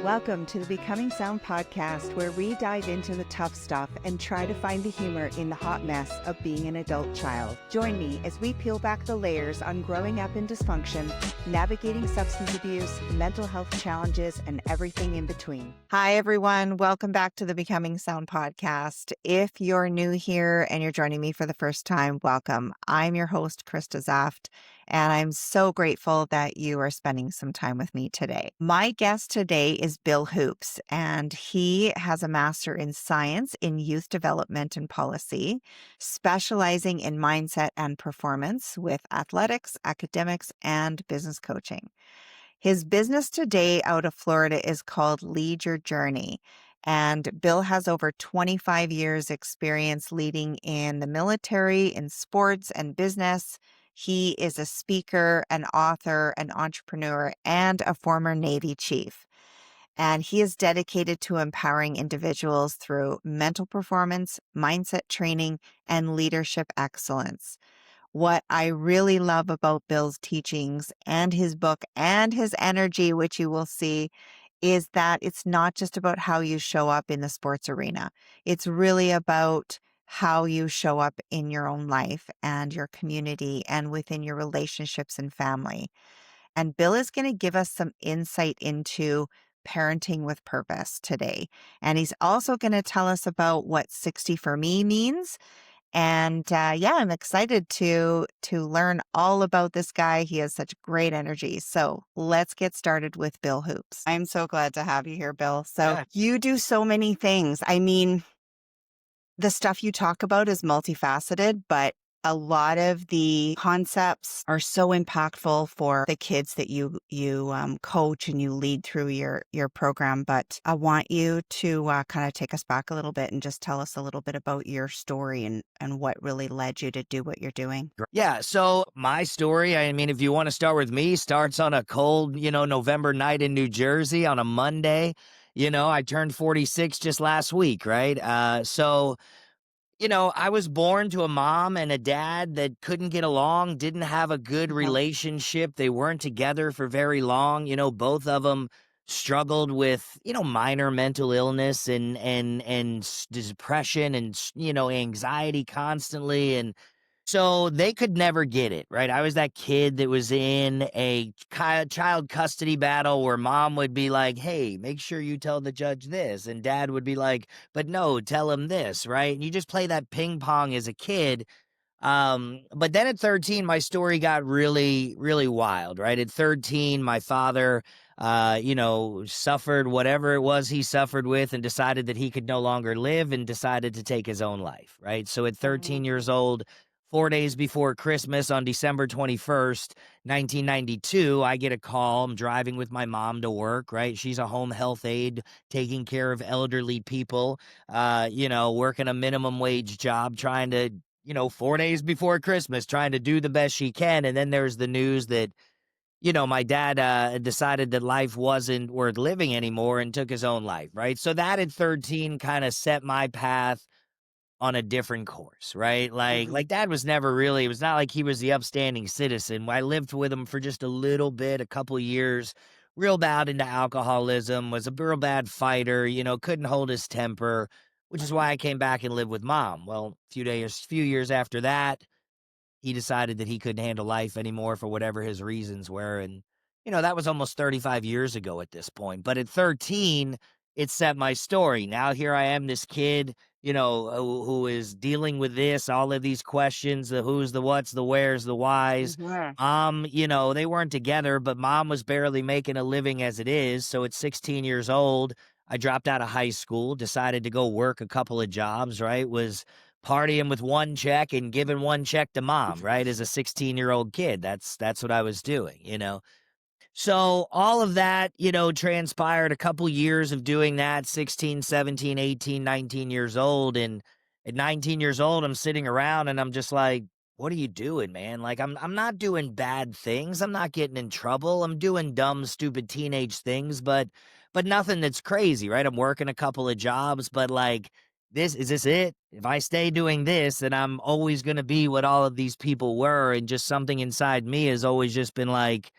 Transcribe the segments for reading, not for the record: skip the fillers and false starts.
Welcome to the Becoming Sound podcast, where we dive into the tough stuff and try to find the humor in the hot mess of being an adult child. Join me as we peel back the layers on growing up in dysfunction, navigating substance abuse, mental health challenges, and everything in between. Hi, everyone. Welcome back to the Becoming Sound podcast. If you're new here and you're joining me for the first time, welcome. I'm your host, Krista Zaft, and I'm so grateful that you are spending some time with me today. My guest today is Bill Hoops, and he has a master in science in youth development and policy, specializing in mindset and performance with athletics, academics, and business coaching. His business today out of Florida is called Lead Your Journey. And Bill has over 25 years experience leading in the military, in sports and business. He is a speaker, an author, an entrepreneur, and a former Navy chief. And he is dedicated to empowering individuals through mental performance, mindset training, and leadership excellence. What I really love about Bill's teachings and his book and his energy, which you will see, is that it's not just about how you show up in the sports arena. It's really about how you show up in your own life and your community and within your relationships and family. And Bill is going to give us some insight into parenting with purpose today. And he's also going to tell us about what 60 for me means. And I'm excited to learn all about this guy. He has such great energy. So let's get started with Bill Hoops. I'm so glad to have you here, Bill. So You do so many things. I mean, the stuff you talk about is multifaceted, but a lot of the concepts are so impactful for the kids that you coach and you lead through your program. But I want you to kind of take us back a little bit and just tell us a little bit about your story and what really led you to do what you're doing. Yeah. So my story, I mean, if you want to start with me, starts on a cold, November night in New Jersey on a Monday. I turned 46 just last week, right? I was born to a mom and a dad that couldn't get along, didn't have a good relationship. They weren't together for very long. Both of them struggled with, minor mental illness and depression and, anxiety constantly. And so they could never get it, right? I was that kid that was in a child custody battle where mom would be like, hey, make sure you tell the judge this. And dad would be like, but no, tell him this, right? And you just play that ping pong as a kid. But then at 13, my story got really, really wild, right? At 13, my father, suffered whatever it was he suffered with and decided that he could no longer live and decided to take his own life, right? So at 13 years old, 4 days before Christmas on December 21st, 1992, I get a call. I'm driving with my mom to work, right? She's a home health aide taking care of elderly people, working a minimum wage job, trying to 4 days before Christmas, trying to do the best she can. And then there's the news that, my dad decided that life wasn't worth living anymore and took his own life, right? So that at 13 kind of set my path on a different course, right? Like dad was never really, it was not like he was the upstanding citizen. I lived with him for just a little bit, a couple years, real bad into alcoholism, was a real bad fighter, couldn't hold his temper, which is why I came back and lived with mom. Well, few years after that, he decided that he couldn't handle life anymore for whatever his reasons were. And, that was almost 35 years ago at this point. But at 13, it set my story. Now here I am, this kid, who is dealing with this, all of these questions, the who's, the what's, the where's, the why's. They weren't together, but mom was barely making a living as it is. So at 16 years old, I dropped out of high school, decided to go work a couple of jobs, right? Was partying with one check and giving one check to mom, right? As a 16-year-old kid, that's what I was doing, So all of that, transpired a couple years of doing that, 16, 17, 18, 19 years old. And at 19 years old, I'm sitting around and I'm just like, what are you doing, man? Like, I'm not doing bad things. I'm not getting in trouble. I'm doing dumb, stupid teenage things, but nothing that's crazy, right? I'm working a couple of jobs, but like, is this it? If I stay doing this, then I'm always going to be what all of these people were. And just something inside me has always just been like,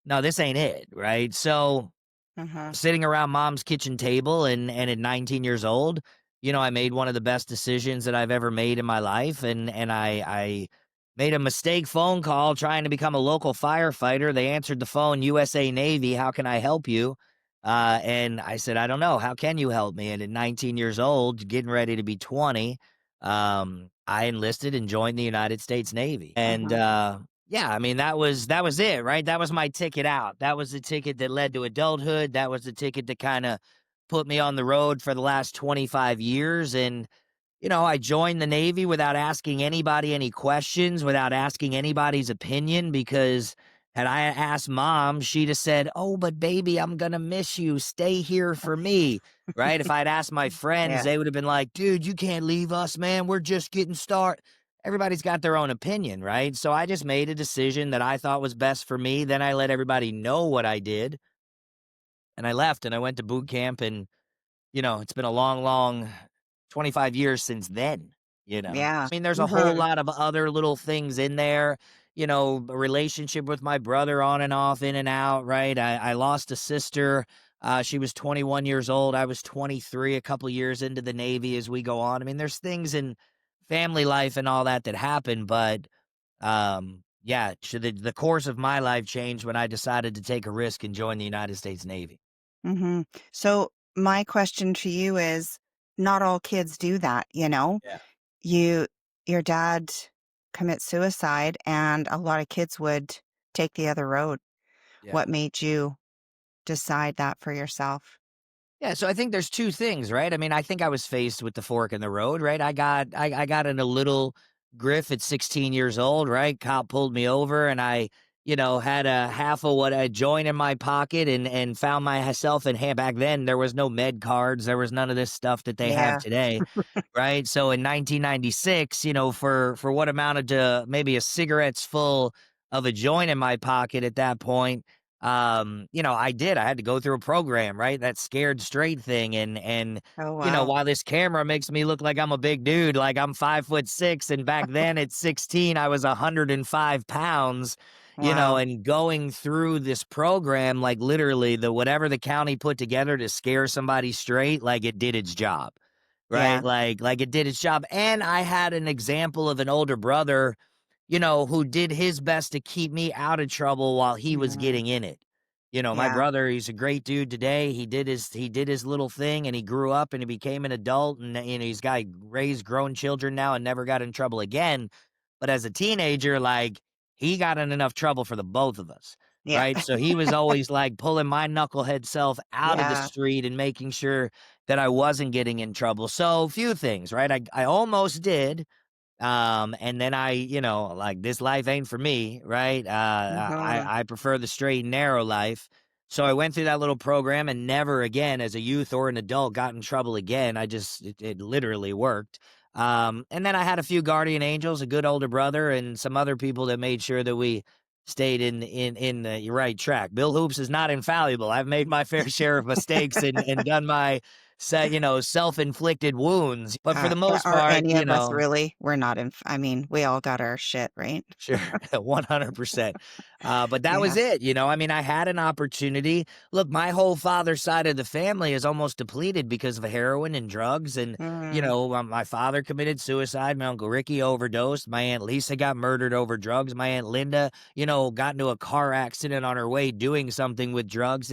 no, this ain't it, right? So Mhm. Sitting around mom's kitchen table, and at 19 years old, I made one of the best decisions that I've ever made in my life, and I made a mistake phone call trying to become a local firefighter. They answered the phone, USA Navy, how can I help you? And I said, I don't know. How can you help me? And at 19 years old, getting ready to be 20, I enlisted and joined the United States Navy. And Mhm. yeah, I mean, that was it, right? That was my ticket out. That was the ticket that led to adulthood. That was the ticket that kinda put me on the road for the last 25 years, and I joined the Navy without asking anybody any questions, without asking anybody's opinion, because had I asked mom, she'd have said, "Oh, but baby, I'm gonna miss you. Stay here for me." Right? If I'd asked my friends, Yeah. they would have been like, "Dude, you can't leave us, man. We're just getting started." Everybody's got their own opinion, right? So I just made a decision that I thought was best for me. Then I let everybody know what I did, and I left and I went to boot camp, and it's been a long, long 25 years since then. Yeah. I mean, there's a whole Mhm. lot of other little things in there, a relationship with my brother on and off, in and out, right? I lost a sister. She was 21 years old. I was 23, a couple years into the Navy as we go on. I mean, there's things in family life and all that happen, but yeah, the course of my life changed when I decided to take a risk and join the United States Navy. Mhm. So my question to you is, not all kids do that, you know? Yeah. You your dad commits suicide and a lot of kids would take the other road. Yeah. What made you decide that for yourself? Yeah, so I think there's 2 things, right? I mean, I think I was faced with the fork in the road, right? I got in a little griff at 16 years old, right? Cop pulled me over, and I, had a half of what a joint in my pocket, and found myself in hand. Back then, there was no med cards, there was none of this stuff that they have Yeah. today, right? So in 1996, for what amounted to maybe a cigarette's full of a joint in my pocket at that point, I had to go through a program, right? That scared straight thing. And Oh, wow. while this camera makes me look like I'm a big dude, like I'm 5'6", and back then at 16, I was 105 pounds, Wow. and going through this program, like literally whatever the county put together to scare somebody straight, like it did its job. Right? Yeah. Like it did its job. And I had an example of an older brother, who did his best to keep me out of trouble while he was Mhm. getting in it. My Yeah. brother, he's a great dude today. He did his little thing, and he grew up and he became an adult, and he's got raised grown children now and never got in trouble again. But as a teenager, like, he got in enough trouble for the both of us. Yeah. Right. So he was always like pulling my knucklehead self out of the Yeah. street and making sure that I wasn't getting in trouble. So, few things, right? I almost did. And then like, this life ain't for me, right? Mhm. I prefer the straight and narrow life. So I went through that little program and never again, as a youth or an adult, got in trouble again. It literally worked. And then I had a few guardian angels, a good older brother, and some other people that made sure that we stayed in the right track. Bill Hoops is not infallible. I've made my fair share of mistakes and done my self-inflicted wounds. But for the Yeah, most are part, any of us really? We're not in I mean, we all got our shit, right? sure, 100%. But that was Yeah. it. I mean, I had an opportunity. Look, my whole father's side of the family is almost depleted because of heroin and drugs. And, Mm. my father committed suicide. My Uncle Ricky overdosed. My Aunt Lisa got murdered over drugs. My Aunt Linda, got into a car accident on her way doing something with drugs.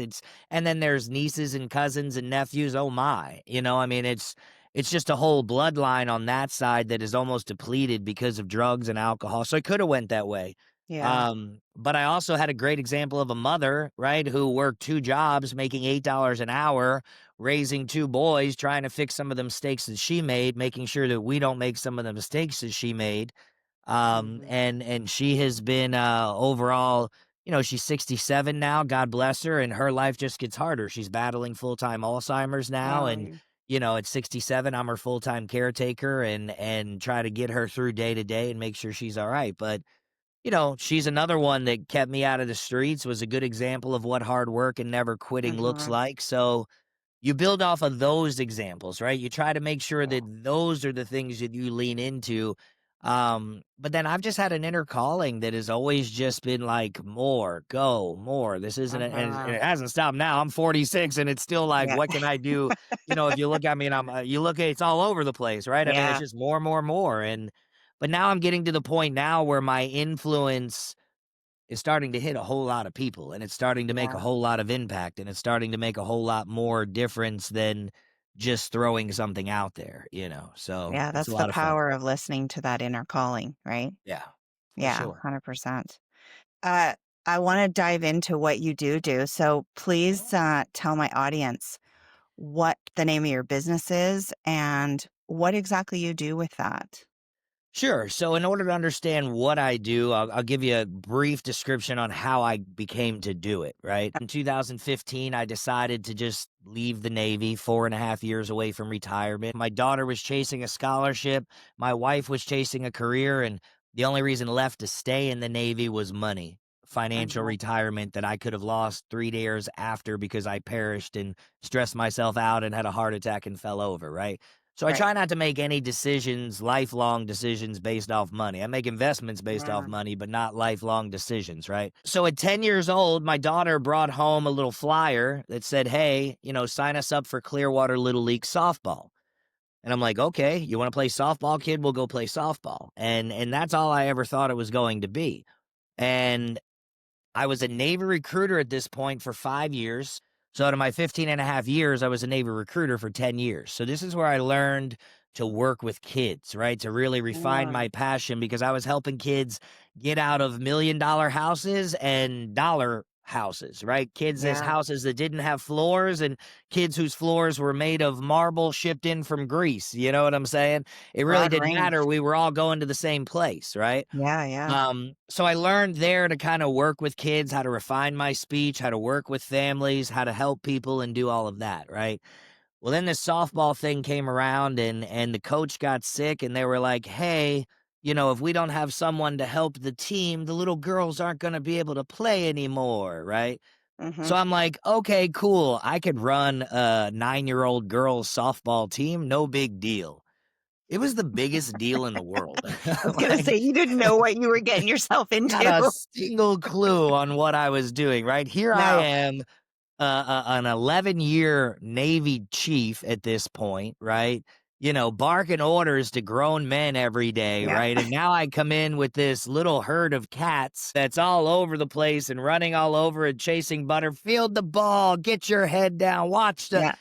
And then there's nieces and cousins and nephews. Oh my, I mean, it's just a whole bloodline on that side that is almost depleted because of drugs and alcohol. So it could have went that way. Yeah. But I also had a great example of a mother, right, who worked 2 jobs, making $8 an hour, raising 2 boys, trying to fix some of the mistakes that she made, making sure that we don't make some of the mistakes that she made. Mhm. And she has been, overall, she's 67 now, God bless her, and her life just gets harder. She's battling full-time Alzheimer's now, and, Oh, at 67, I'm her full-time caretaker, and try to get her through day to day and make sure she's alright. But, she's another one that kept me out of the streets, was a good example of what hard work and never quitting looks mhm. like. So you build off of those examples, right? You try to make sure that Yeah. those are the things that you lean into. But then I've just had an inner calling that has always just been like, more, go, more. This isn't, and Uh-huh. it hasn't stopped now. I'm 46 and it's still like, Yeah. what can I do? If you look at me and you look at it's all over the place, right? I mean, it's Yeah. just more, more, more. But now I'm getting to the point now where my influence is starting to hit a whole lot of people and it's starting to make a Yeah. whole lot of impact and it's starting to make a whole lot more difference than just throwing something out there. So Yeah, it's a that's the lot of fun. power of listening to that inner calling, right? Yeah, for Yeah, sure. 100%. Uh, I wanna dive into what you do. So please, tell my audience what the name of your business is and what exactly you do with that. Sure. So, in order to understand what I do, I'll give you a brief description on how I became to do it, right? In 2015, I decided to just leave the Navy, 4.5 years away from retirement. My daughter was chasing a scholarship, my wife was chasing a career, and the only reason left to stay in the Navy was money, financial Mhm. retirement that I could have lost 3 years after because I perished and stressed myself out and had a heart attack and fell over, right? So I Right. try not to make any decisions, lifelong decisions based off money. I make investments based off Yeah. money, but not lifelong decisions, right? So at 10 years old, my daughter brought home a little flyer that said, "Hey, sign us up for Clearwater Little League softball." And I'm like, "Okay, you want to play softball, kid? We'll go play softball." And that's all I ever thought it was going to be. And I was a Navy recruiter at this point for 5 years. So out of my 15 and a half years, I was a Navy recruiter for 10 years. So this is where I learned to work with kids, right? To really refine Mm. my passion because I was helping kids get out of $1 million houses and dollar houses, right? Kids as Yeah. houses that didn't have floors and kids whose floors were made of marble shipped in from Greece. You know what I'm saying? It really Broad didn't matter. range. We were all going to the same place, right? Yeah, yeah. So I learned there to kind of work with kids, how to refine my speech, how to work with families, how to help people and do all of that, right? Well, then this softball thing came around and the coach got sick and they were like, "Hey, if we don't have someone to help the team, the little girls aren't going to be able to play anymore, right?" So Mhm. I'm like, "Okay, cool. I could run a 9-year-old girls softball team, no big deal." It was the biggest deal in the world. I was gonna Like say you didn't know what you were getting yourself not into. a single clue on what I was doing, right? Here I No. am, an 11-year Navy chief at this point, right? Barking orders to grown men every day, Yeah. right? And now I come in with this little herd of cats that's all over the place and running all over and chasing butter. Field the ball, get your head down, watch the Yeah.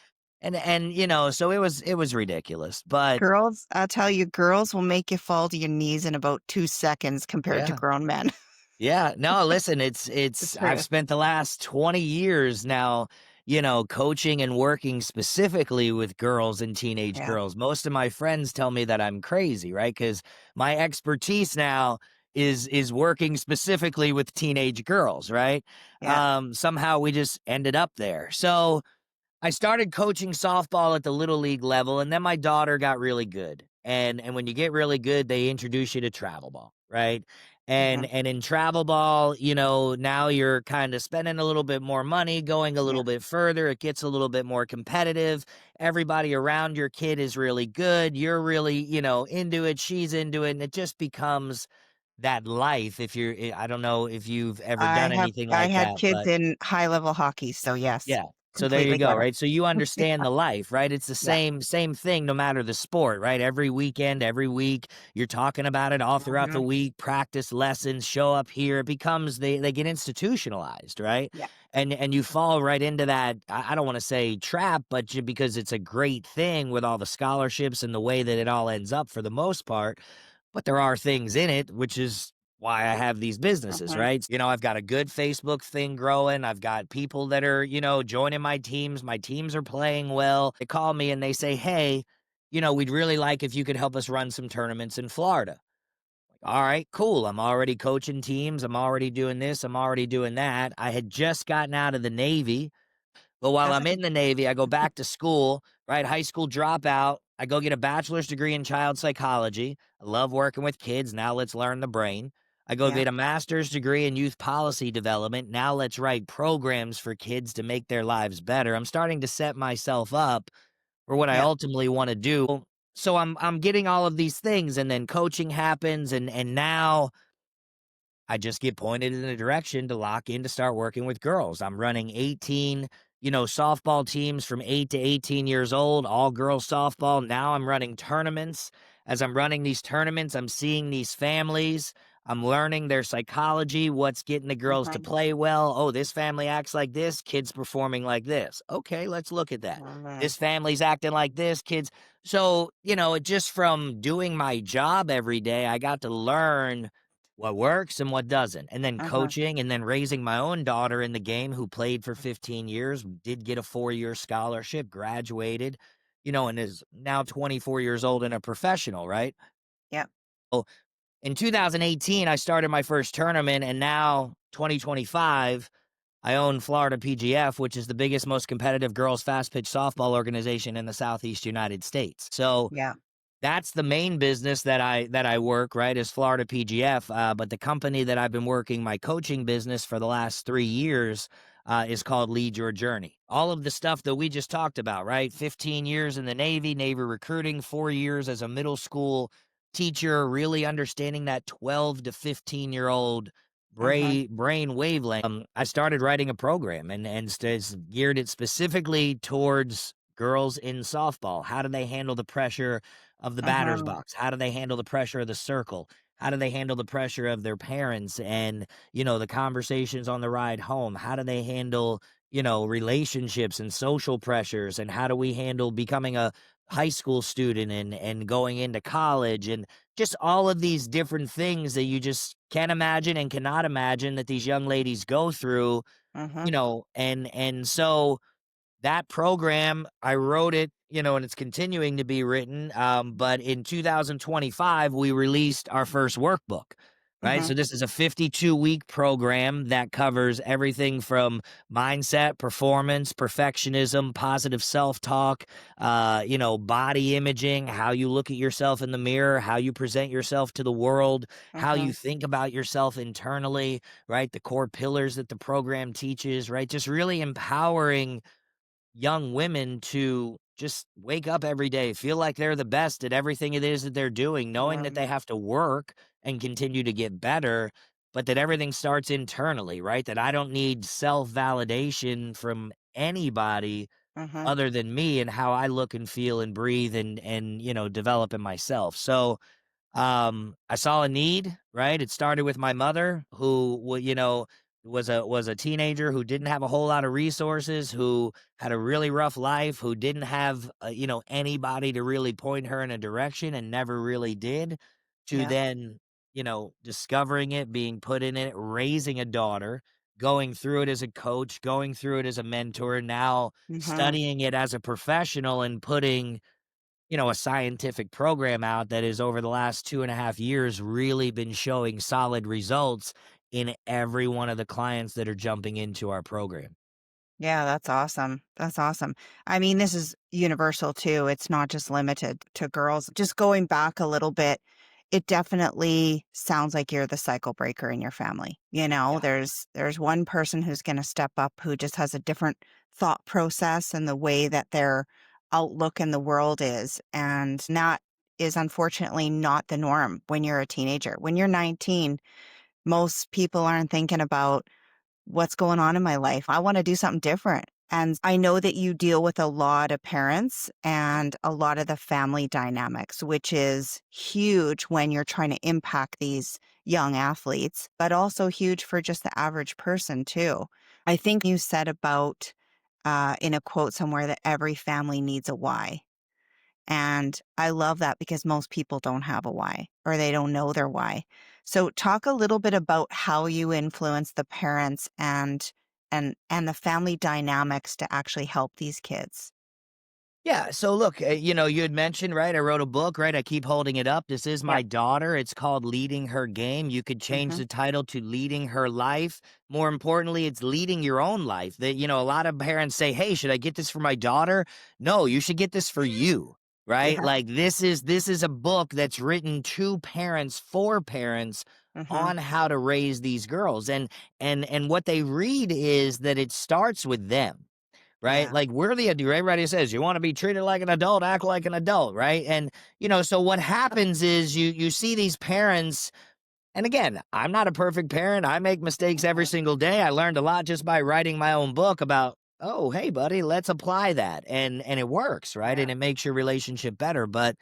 so it was ridiculous. But Girls, I'll tell you, girls will make you fall to your knees in about 2 seconds compared to yeah. grown men. Yeah, no, listen, The I've truth. spent the last 20 years now, coaching and working specifically with girls and teenage Yeah. girls. Most of my friends tell me that I'm crazy, right? Because my expertise now is working specifically with teenage girls, right? Yeah. Somehow we just ended up there. So I started coaching softball at the little league level, and then my daughter got really good. And when you get really good, they introduce you to travel ball, right? And Mhm. and in travel ball, now you're kind of spending a little bit more money, going a Yeah. little bit further. It gets a little bit more competitive. Everybody around your kid is really good. You're really, into it. She's into it, and it just becomes that life. I don't know if you've ever done anything I like had that, kids but in high level hockey, so yes, yeah. So there you completely go, get it. right? So you understand the life, right? It's the Yeah. same thing no matter the sport, right? Every weekend, every week, you're talking about it all throughout the Mhm. week, practice lessons, show up here. It becomes they get institutionalized, right? Yeah. And you fall right into that, I don't want to say trap, but because it's a great thing with all the scholarships and the way that it all ends up for the most part. But there are things in it, which is why I have these businesses, Mhm. right? I've got a good Facebook thing growing. I've got people that are, joining my teams. My teams are playing well. They call me and they say, "Hey, we'd really like if you could help us run some tournaments in Florida." All right, cool. I'm already coaching teams. I'm already doing this. I'm already doing that. I had just gotten out of the Navy. But while That's I'm in the Navy, I go back to school, right? High school dropout. I go get a bachelor's degree in child psychology. I love working with kids. Now let's learn the brain. I go yeah. get a master's degree in youth policy development. Now let's write programs for kids to make their lives better. I'm starting to set myself up for what I Yeah. ultimately want to do. So I'm getting all of these things, and then coaching happens, and now I just get pointed in a direction to lock in to start working with girls. I'm running 18, softball teams from 8 to 18 years old, all girls softball. Now I'm running tournaments. As I'm running these tournaments, I'm seeing these families. I'm learning their psychology, what's getting the girls to Mhm. play well. Oh, this family acts like this, kids performing like this. Okay, let's look at that. Mhm. This family's acting like this, kids. So, it just from doing my job every day, I got to learn what works and what doesn't. And then Mhm. coaching and then raising my own daughter in the game who played for 15 years, did get a 4-year scholarship, graduated, and is now 24 years old and a professional, right? Yep. So in 2018, I started my first tournament, and now 2025, I own Florida PGF, which is the biggest, most competitive girls fast pitch softball organization in the Southeast United States. So Yeah. that's the main business that I work, right, is Florida PGF, but the company that I've been working my coaching business for the last 3 years, is called Lead Your Journey. All of the stuff that we just talked about, right? 15 years in the Navy recruiting, 4 years as a middle school teacher, really understanding that 12 to 15-year-old Mhm. brain wavelength. I started writing a program and geared it specifically towards girls in softball. How do they handle the pressure of the batter's Mhm. box? How do they handle the pressure of the circle? How do they handle the pressure of their parents and, the conversations on the ride home? How do they handle, relationships and social pressures? And how do we handle becoming a high school student and going into college and just all of these different things that you just can't imagine and cannot imagine that these young ladies go through, Mhm. and so that program, I wrote it, and it's continuing to be written. But in 2025, we released our first workbook, right? Mhm. So this is a 52-week program that covers everything from mindset, performance, perfectionism, positive self-talk, body imaging, how you look at yourself in the mirror, how you present yourself to the world, how you Mhm. think about yourself internally, right? The core pillars that the program teaches, right? Just really empowering young women to just wake up every day, feel like they're the best at everything it is that they're doing, knowing that Mhm. they have to work and continue to get better, but that everything starts internally, right? That I don't need self validation from anybody Mhm. other than me and how I look and feel and breathe and develop in myself. So I saw a need, right? It started with my mother who was a teenager who didn't have a whole lot of resources, who had a really rough life, who didn't have anybody to really point her in a direction and never really did, to Yeah. then, discovering it, being put in it, raising a daughter, going through it as a coach, going through it as a mentor, now Mhm. studying it as a professional and putting a scientific program out that has over the last 2.5 years really been showing solid results in every one of the clients that are jumping into our program. Yeah, that's awesome. That's awesome. I mean, this is universal too. It's not just limited to girls. Just going back a little bit, it definitely sounds like you're the cycle breaker in your family. Yeah. There's one person who's going to step up who just has a different thought process and the way that their outlook in the world is, and that is unfortunately not the norm when you're a teenager. When you're 19, most people aren't thinking about what's going on in my life. I want to do something different. And I know that you deal with a lot of parents and a lot of the family dynamics, which is huge when you're trying to impact these young athletes, but also huge for just the average person, too. I think you said about in a quote somewhere that every family needs a why. And I love that because most people don't have a why or they don't know their why. So talk a little bit about how you influence the parents and the family dynamics to actually help these kids. Yeah. So look, you had mentioned, right? I wrote a book, right? I keep holding it up. This is Yep. my daughter. It's called Leading Her Game. You could change Mhm. the title to Leading Her Life. More importantly, it's leading your own life. That, a lot of parents say, hey, should I get this for my daughter? No, you should get this for you, right? Yeah. Like this is a book that's written to parents for parents Mhm. on how to raise these girls. And what they read is that it starts with them, right? Yeah. Like we're the everybody says you want to be treated like an adult, act like an adult, right? And so what happens is you see these parents, and again, I'm not a perfect parent. I make mistakes every Mhm. single day. I learned a lot just by writing my own book about, oh, hey buddy, let's apply that. And it works, right? Yeah. And it makes your relationship better. But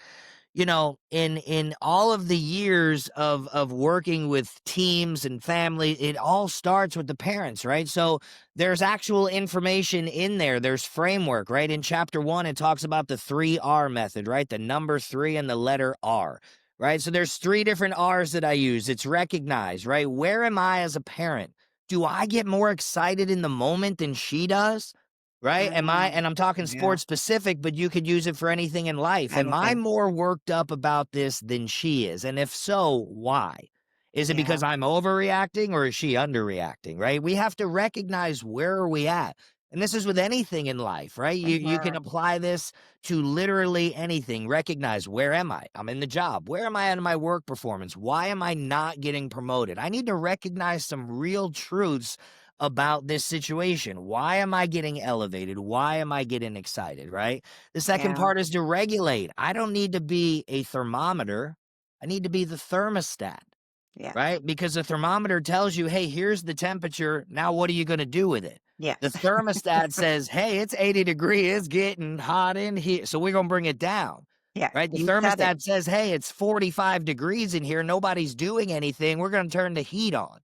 in all of the years of working with teams and family, it all starts with the parents, right? So there's actual information in there. There's framework, right? In chapter 1, it talks about the 3R method, right? The number 3 and the letter R, right? So there's 3 different R's that I use. It's recognize, right? Where am I as a parent? Do I get more excited in the moment than she does? Right? And I'm talking Yeah. sports specific, but you could use it for anything in life. Am I Anything. more worked up about this than she is? And if so, why? Is it Yeah. because I'm overreacting or is she underreacting? Right? We have to recognize where are we at. And this is with anything in life, right? You can Mhm. apply this to literally anything. Recognize where am I? I'm in the job. Where am I at in my work performance? Why am I not getting promoted? I need to recognize some real truths about this situation. Why am I getting elevated? Why am I getting excited, right? The second Yeah. part is to regulate. I don't need to be a thermometer. I need to be the thermostat, Yeah. right? Because the thermometer tells you, hey, here's the temperature. Now, what are you going to do with it? The Yes. thermostat says, hey, it's 80 degrees. It's getting hot in here. So we're going to bring it down, Yeah. right? The You said it. thermostat says, hey, it's 45 degrees in here. Nobody's doing anything. We're going to turn the heat on,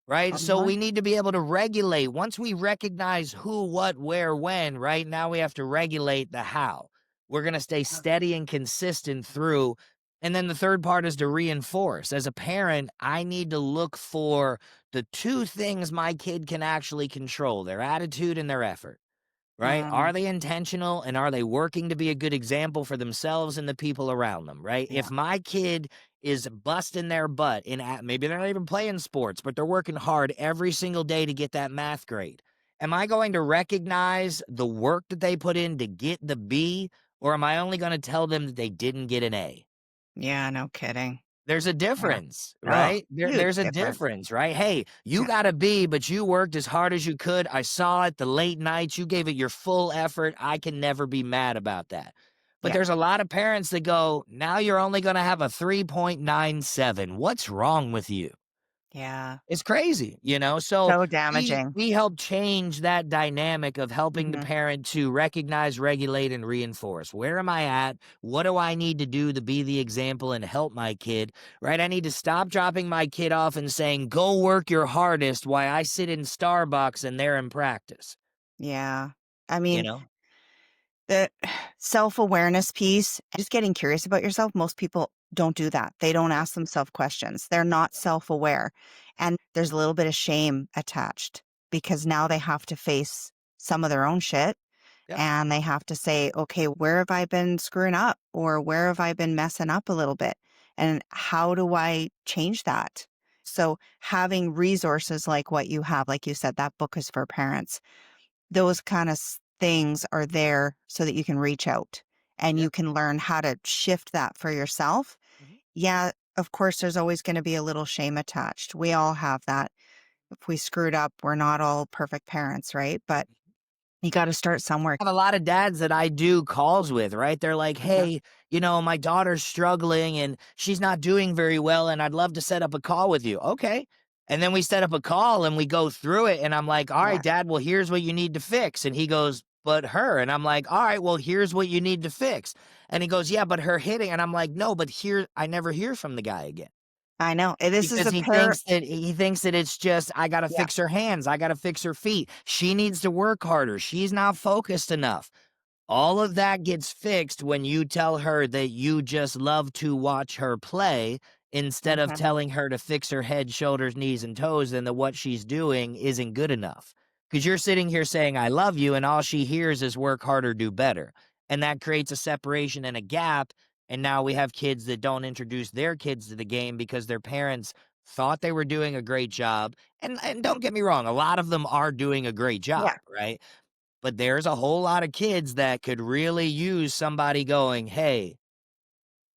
right? So Uh-huh. we need to be able to regulate. Once we recognize who, what, where, when, right? Now we have to regulate the how. We're going to stay Yeah. steady and consistent through. And then the third part is to reinforce. As a parent, I need to look for the 2 things my kid can actually control, their attitude and their effort. Right? Mm. Are they intentional and are they working to be a good example for themselves and the people around them, right? Yeah. If my kid is busting their butt maybe they're not even playing sports, but they're working hard every single day to get that math grade. Am I going to recognize the work that they put in to get the B, or am I only going to tell them that they didn't get an A? Yeah, no kidding. There's a Yeah. difference, Oh, right? huge There's a difference. difference, right? Hey, you Yeah. got a B, but you worked as hard as you could. I saw it, the late nights, you gave it your full effort. I can never be mad about that. But Yeah. there's a lot of parents that go, now you're only going to have a 3.97. What's wrong with you? Yeah. It's crazy, So So we damaging. we help change that dynamic of helping the Mhm. parent to recognize, regulate, and reinforce. Where am I at? What do I need to do to be the example and help my kid? Right? I need to stop dropping my kid off and saying, "Go work your hardest," while I sit in Starbucks and they're in practice. Yeah. I You mean, know? the self-awareness piece, just getting curious about yourself, most people don't do that. They don't ask themselves questions. They're not self-aware. And there's a little bit of shame attached because now they have to face some of their own shit Yep. and they have to say, okay, where have I been screwing up or where have I been messing up a little bit? And how do I change that? So having resources like what you have, like you said, that book is for parents. Those kind of things are there so that you can reach out and you Yep. can learn how to shift that for yourself. Mhm. Yeah, of course, there's always going to be a little shame attached. We all have that. If we screwed up, we're not all perfect parents, right? But you got to start somewhere. Have a lot of dads that I do calls with, right? They're like, Mhm. "Hey, my daughter's struggling and she's not doing very well, and I'd love to set up a call with you." Okay. And then we set up a call and we go through it. And I'm like, "All right, Yeah, dad, well, here's what you need to fix." And he goes, "But her." And I'm like, "All right, well, here's what you need to fix." And he goes, "Yeah, but her hitting." And I'm like, "No, but I never hear from the guy again." I know. This is Because a pair. he thinks that it's just, I gotta Yeah, fix her hands, I gotta fix her feet. She needs to work harder. She's not focused enough. All of that gets fixed when you tell her that you just love to watch her play instead of mhm, telling her to fix her head, shoulders, knees, and toes and that what she's doing isn't good enough. Because you're sitting here saying, I love you, and all she hears is work harder, do better. And that creates a separation and a gap. And now we have kids that don't introduce their kids to the game because their parents thought they were doing a great job. And don't get me wrong, a lot of them are doing a great yeah, job, right? But there's a whole lot of kids that could really use somebody going, "Hey,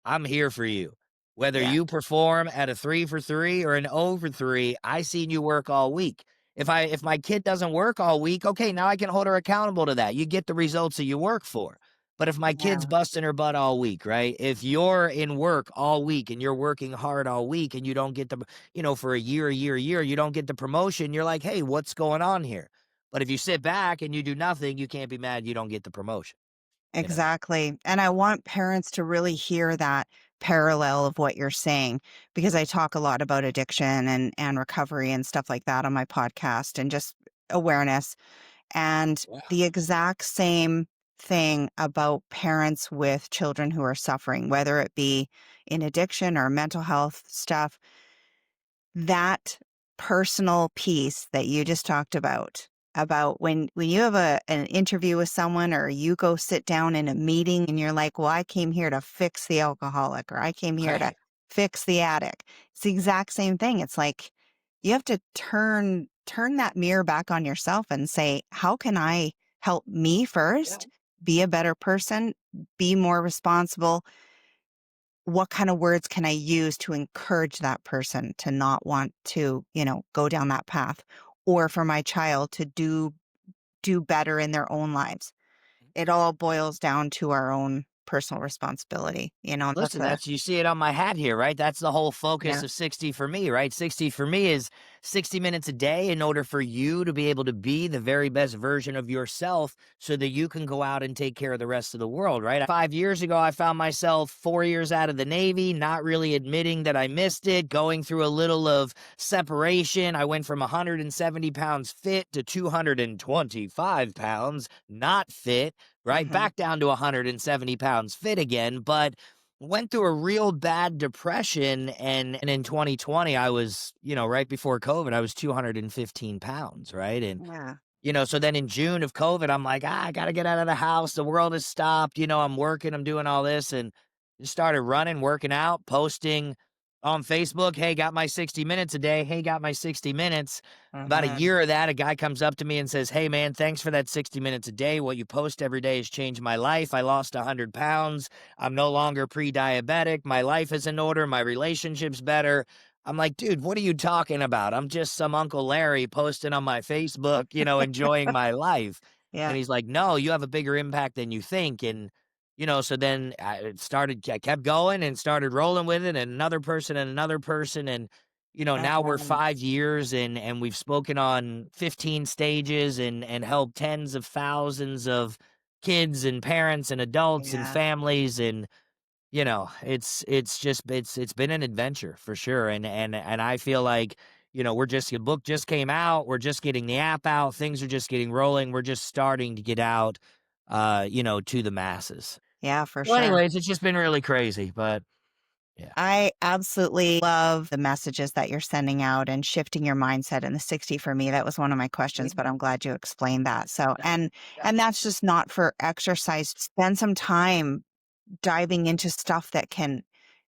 I'm here for you. Whether yeah, you perform at a 3 for 3 or an 0 for 3, I seen you work all week." If my kid doesn't work all week, okay, now I can hold her accountable to that. You get the results that you work for. But if my kid's Yeah. busting her butt all week, right? If you're in work all week and you're working hard all week and you don't get the, for a year, you don't get the promotion, you're like, hey, what's going on here? But if you sit back and you do nothing, you can't be mad you don't get the promotion, you know? Exactly. And I want parents to really hear that parallel of what you're saying, because I talk a lot about addiction and recovery and stuff like that on my podcast and just awareness. And Yeah. the exact same thing about parents with children who are suffering, whether it be in addiction or mental health stuff, that personal piece that you just talked about when you have an interview with someone, or you go sit down in a meeting and you're like, well, I came here to fix the alcoholic, or I came here to Right. fix the addict. It's the exact same thing. It's like you have to turn that mirror back on yourself and say, how can I help me Yeah. first be a better person, be more responsible? What kind of words can I use to encourage that person to not want to, go down that path, or for my child to do better in their own lives? It all boils down to our own personal responsibility. That's Listen, you see it on my hat here, right? That's the whole focus yeah, of 60 for me, right? 60 for me is 60 minutes a day in order for you to be able to be the very best version of yourself so that you can go out and take care of the rest of the world, right? 5 years ago, I found myself 4 years out of the Navy, not really admitting that I missed it, going through a little of separation. I went from 170 pounds fit to 225 pounds not fit, right? hmm Back down to 170 pounds fit again, but went through a real bad depression. And in 2020, I was, right before COVID, I was 215 pounds, right? And yeah, so then in June of COVID, I'm like, I got to get out of the house. The world has stopped. I'm working, I'm doing all this, and just started running, working out, posting on Facebook. Hey, got my 60 minutes a day. Hey, got my 60 minutes. About a hmm year of that, a guy comes up to me and says, hey, man, thanks for that 60 minutes a day. What you post every day has changed my life. I lost 100 pounds. I'm no longer pre diabetic. My life is in order. My relationship's better. I'm like, dude, what are you talking about? I'm just some Uncle Larry posting on my Facebook, enjoying my life. yeah, And he's like, no, you have a bigger impact than you think. And, so then I kept going and started rolling with it, and another person and another person. And, now we're uh 5 years and we've spoken on 15 stages and helped tens of thousands of kids and parents and adults and yeah, families. And, it's been an adventure for sure, and I feel like, the book just came out, we're just getting the app out, things are just getting rolling, we're just starting to get out, to the masses. yeah, for Well, sure. anyways, it's just been really crazy, but yeah. I absolutely love the messages that you're sending out and shifting your mindset in the 60 for me. That was one of my questions, but I'm glad you explained that. So, Yeah, yeah. and that's just not for exercise. Spend some time diving into stuff that can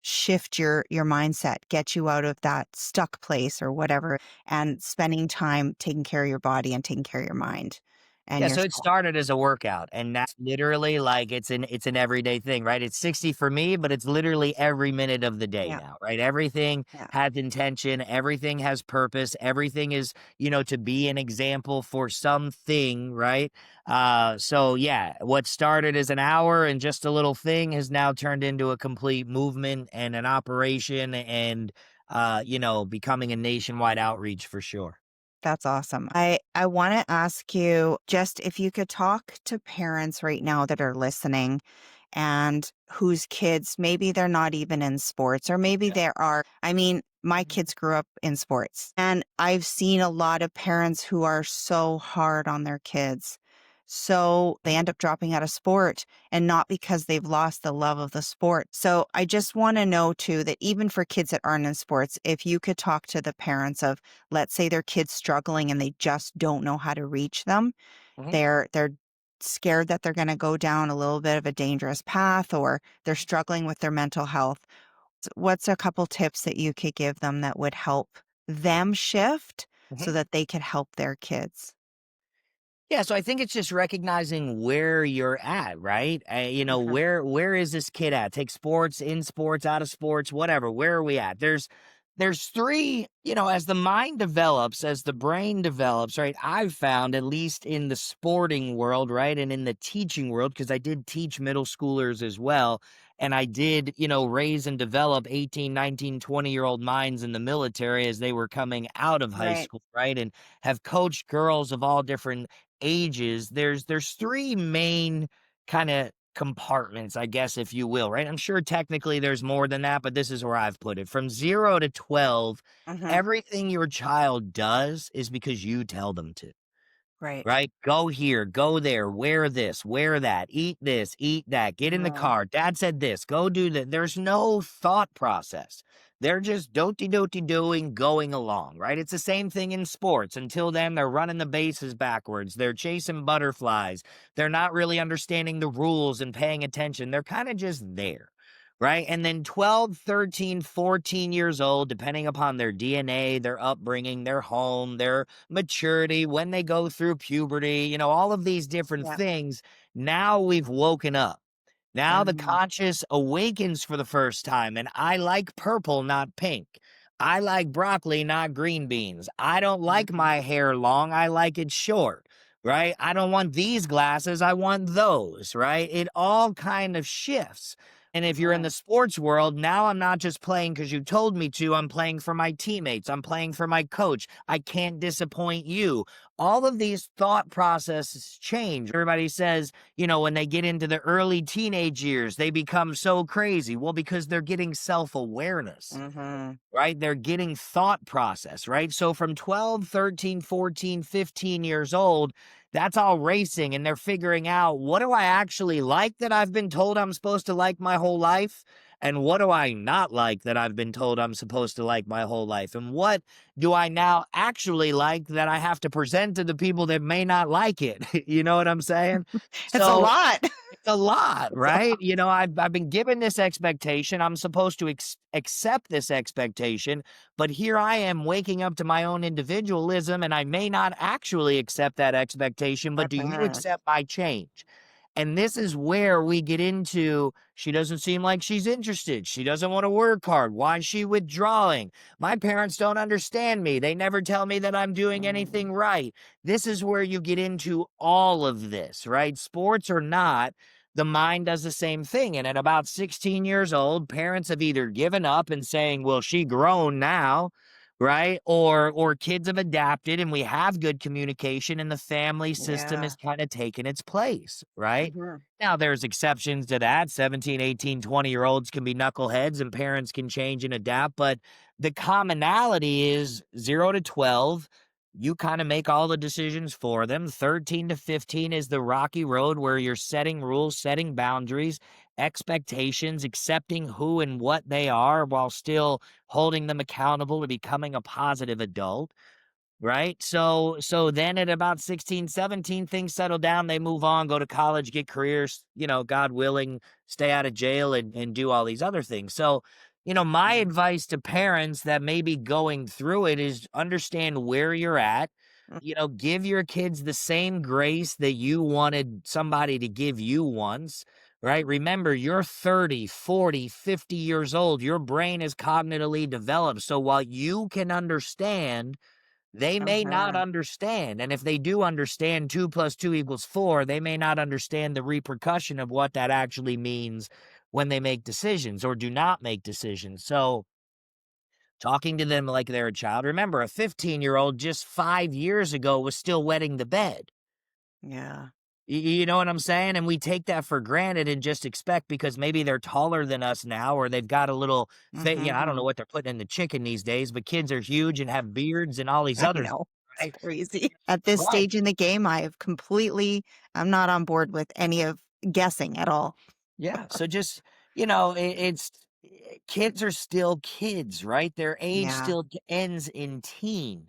shift your mindset, get you out of that stuck place or whatever, and spending time taking care of your body and taking care of your mind and Yeah, your so it soul. started as a workout, and that's literally like it's an everyday thing, right? It's 60 for me, but it's literally every minute of the day Yeah, now, right? Everything yeah, has intention, everything has purpose, everything is, to be an example for something, right? So yeah, what started as an hour and just a little thing has now turned into a complete movement and an operation and becoming a nationwide outreach for sure. that's awesome. I want to ask you just if you could talk to parents right now that are listening and whose kids maybe they're not even in sports, or maybe Yeah. there are. I mean, my Mhm. kids grew up in sports, and I've seen a lot of parents who are so hard on their kids. So they end up dropping out of sport, and not because they've lost the love of the sport. So I just want to know too that even for kids that aren't in sports, if you could talk to the parents of, let's say their kids struggling and they just don't know how to reach them, Mhm. they're scared that they're gonna go down a little bit of a dangerous path, or they're struggling with their mental health. What's a couple tips that you could give them that would help them shift so Mhm. that they could help their kids? Yeah, so I think it's just recognizing where you're at, right? Where is this kid at? Take sports, in sports, out of sports, whatever. Where are we at? there's three, as the mind develops, as the brain develops, right? I've found, at least in the sporting world, right? And in the teaching world, because I did teach middle schoolers as well. And I did, raise and develop 18, 19, 20-year-old minds in the military as they were coming out of high Right. school, right? And have coached girls of all different ages. There's three main kind of compartments, I guess, if you will, right? I'm sure technically there's more than that, but this is where I've put it. From 0 to 12, Hmm. everything your child does is because you tell them to. Right. Right? Go here, go there, wear this, wear that, eat this, eat that, get in the Hmm. car. Dad said this, go do that. There's no thought process. They're just doty doing, going along, right? It's the same thing in sports. Until then, they're running the bases backwards. They're chasing butterflies. They're not really understanding the rules and paying attention. They're kind of just there. Right. And then 12, 13, 14 years old, depending upon their DNA, their upbringing, their home, their maturity, when they go through puberty, all of these different Yeah. things. Now we've woken up. Now the Hmm. conscious awakens for the first time. And I like purple, not pink. I like broccoli, not green beans. I don't like Hmm. my hair long. I like it short. Right. I don't want these glasses. I want those. Right. It all kind of shifts. And if you're in the sports world, now I'm not just playing because you told me to. I'm playing for my teammates. I'm playing for my coach. I can't disappoint you. All of these thought processes change. Everybody says, when they get into the early teenage years, they become so crazy. Well, because they're getting self-awareness. Hmm. Right? They're getting thought process, right? So from 12, 13, 14, 15 years old, that's all racing, and they're figuring out, what do I actually like that I've been told I'm supposed to like my whole life? And what do I not like that I've been told I'm supposed to like my whole life? And what do I now actually like that I have to present to the people that may not like it? You know what I'm saying? It's a So lot. it's a lot, It's a right? I've been given this expectation. I'm supposed to accept this expectation, but here I am waking up to my own individualism, and I may not actually accept that expectation, but do you lot. accept my change? And this is where we get into, she doesn't seem like she's interested. She doesn't want to work hard. Why is she withdrawing? My parents don't understand me. They never tell me that I'm doing Mm. anything right. This is where you get into all of this, right? Sports or not, the mind does the same thing. And at about 16 years old, parents have either given up and saying, well, she grown now, right? Or kids have adapted and we have good communication and the family system Yeah. has kind of taken its place, right? Hmm. Now there's exceptions to that. 17, 18, 20-year-olds can be knuckleheads and parents can change and adapt, but the commonality is 0 to 12. You kind of make all the decisions for them. 13 to 15 is the rocky road where you're setting rules, setting boundaries, expectations, accepting who and what they are while still holding them accountable to becoming a positive adult. Right? So then at about 16, 17, things settle down, they move on, go to college, get careers, God willing, stay out of jail and do all these other things. So, my Yeah. advice to parents that may be going through it is understand where you're at. Give your kids the same grace that you wanted somebody to give you once, right? Remember, you're 30, 40, 50 years old. Your brain is cognitively developed. So while you can understand, they may not Mhm. understand. And if they do understand 2 plus 2 equals 4, they may not understand the repercussion of what that actually means when they make decisions or do not make decisions. So talking to them like they're a child. Remember, a 15-year-old just 5 years ago was still wetting the bed. Yeah. You know what I'm saying? And we take that for granted and just expect because maybe they're taller than us now or they've got a little, I don't know Mhm. what they're putting in the chicken these days, but kids are huge and have beards and all these I others, know. It's right? crazy. At this Right. stage in the game, I'm not on board with any of guessing at all. Yeah. So just, kids are still kids, right? Their age Yeah. still ends in teen,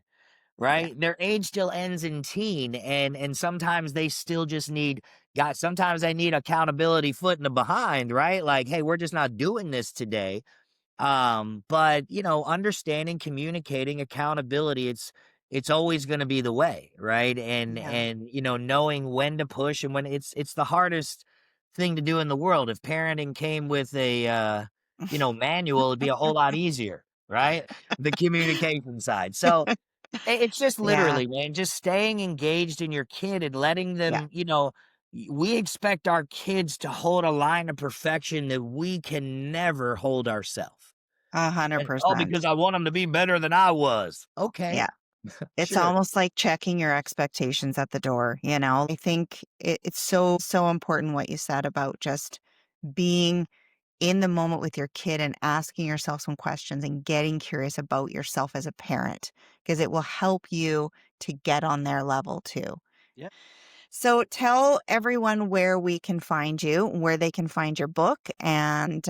Yeah. right? Their age still ends in teen. And sometimes they still just need, God, sometimes they need accountability foot in the behind, right? Like, hey, we're just not doing this today. But understanding, communicating, accountability, it's always going to be the way, right? And Yeah. knowing when to push and when it's the hardest thing to do in the world. If parenting came with a manual, it'd be a whole lot easier. right? The communication side. So it's just Yeah. literally, man, just staying engaged in your kid and letting Yeah. them, we expect our kids to hold a line of perfection that we can never hold ourselves. And, oh, 100%. because I want them to be better than I was. Okay, Yeah. It's sure. almost like checking your expectations at the door, you know? I think it's so important what you said about just being in the moment with your kid and asking yourself some questions and getting curious about yourself as a parent, because it will help you to get on their level too. Yeah. So tell everyone where we can find you, where they can find your book, and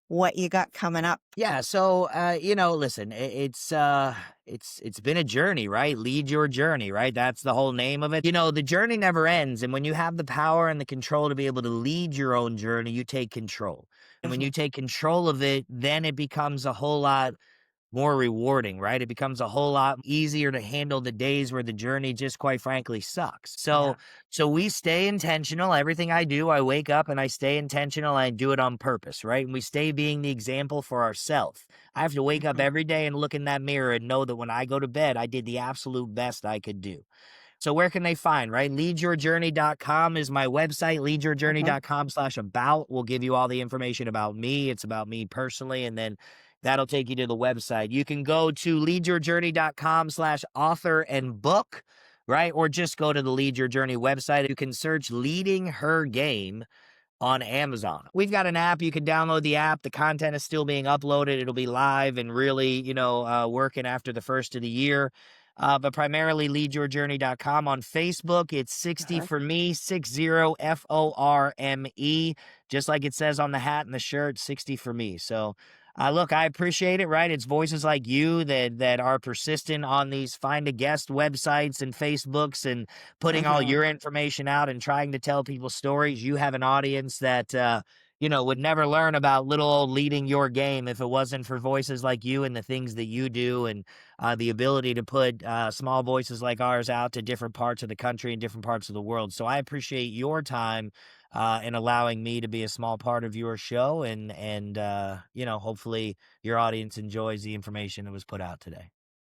what you got coming up. Yeah, so listen, it's been a journey, right? Lead your journey, right? That's the whole name of it. The journey never ends, and when you have the power and the control to be able to lead your own journey, you take control. And when Mhm. you take control of it, then it becomes a whole lot more rewarding, right? It becomes a whole lot easier to handle the days where the journey just quite frankly sucks. So Yeah. so we stay intentional. Everything I do, I wake up and I stay intentional. I do it on purpose, right? And we stay being the example for ourselves. I have to wake up Mhm. every day and look in that mirror and know that when I go to bed, I did the absolute best I could do. So where can they find, right? Leadyourjourney.com is my website. Okay. Leadyourjourney.com/about will give you all the information about me. It's about me personally. And then that'll take you to the website. You can go to leadyourjourney.com/author and book, right? Or just go to the Lead Your Journey website. You can search Leading Her Game on Amazon. We've got an app. You can download the app. The content is still being uploaded. It'll be live and really, working after the first of the year. But primarily leadyourjourney.com. On Facebook, it's 60 Uh-huh. for me, 60FORME, just like it says on the hat and the shirt, 60 for me. So, look, I appreciate it, right? It's voices like you that are persistent on these find a guest websites and Facebooks and putting all Mhm. your information out and trying to tell people stories. You have an audience that, would never learn about little old leading your game if it wasn't for voices like you and the things that you do and the ability to put small voices like ours out to different parts of the country and different parts of the world. So I appreciate your time in allowing me to be a small part of your show and hopefully your audience enjoys the information that was put out today.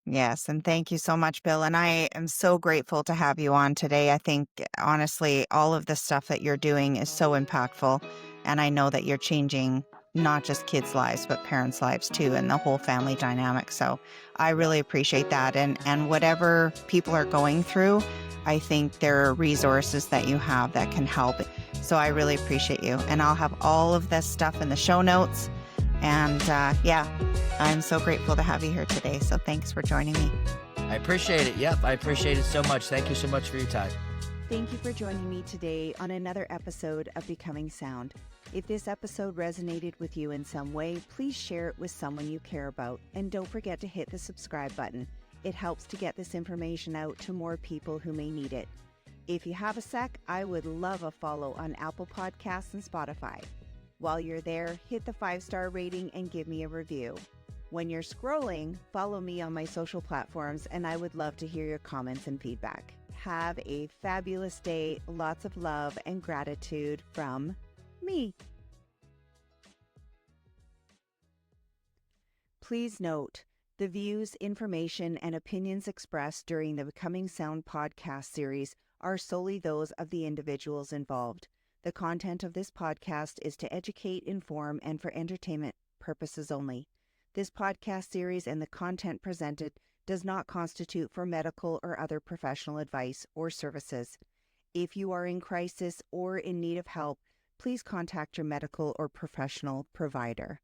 Yes, and thank you so much, Bill. And I am so grateful to have you on today. I think, honestly, all of the stuff that you're doing is so impactful. And I know that you're changing not just kids' lives, but parents' lives too, and the whole family dynamic. So I Yeah. really appreciate that. And whatever people are going through, I think there are resources that you have that can help. So I really appreciate you. And I'll have all of this stuff in the show notes. And yeah, I'm so grateful to have you here today. So thanks for joining me. I appreciate it. Yep, I appreciate it so much. Thank you so much for your time. Thank you for joining me today on another episode of Becoming Sound. If this episode resonated with you in some way, please share it with someone you care about. And don't forget to hit the subscribe button. It helps to get this information out to more people who may need it. If you have a sec, I would love a follow on Apple Podcasts and Spotify. While you're there, hit the 5-star rating and give me a review. When you're scrolling, follow me on my social platforms, and I would love to hear your comments and feedback. Have a fabulous day, lots of love and gratitude from me. Please note, the views, information, and opinions expressed during the Becoming Sound podcast series are solely those of the individuals involved. The content of this podcast is to educate, inform, and for entertainment purposes only. This podcast series and the content presented does not constitute for medical or other professional advice or services. If you are in crisis or in need of help, please contact your medical or professional provider.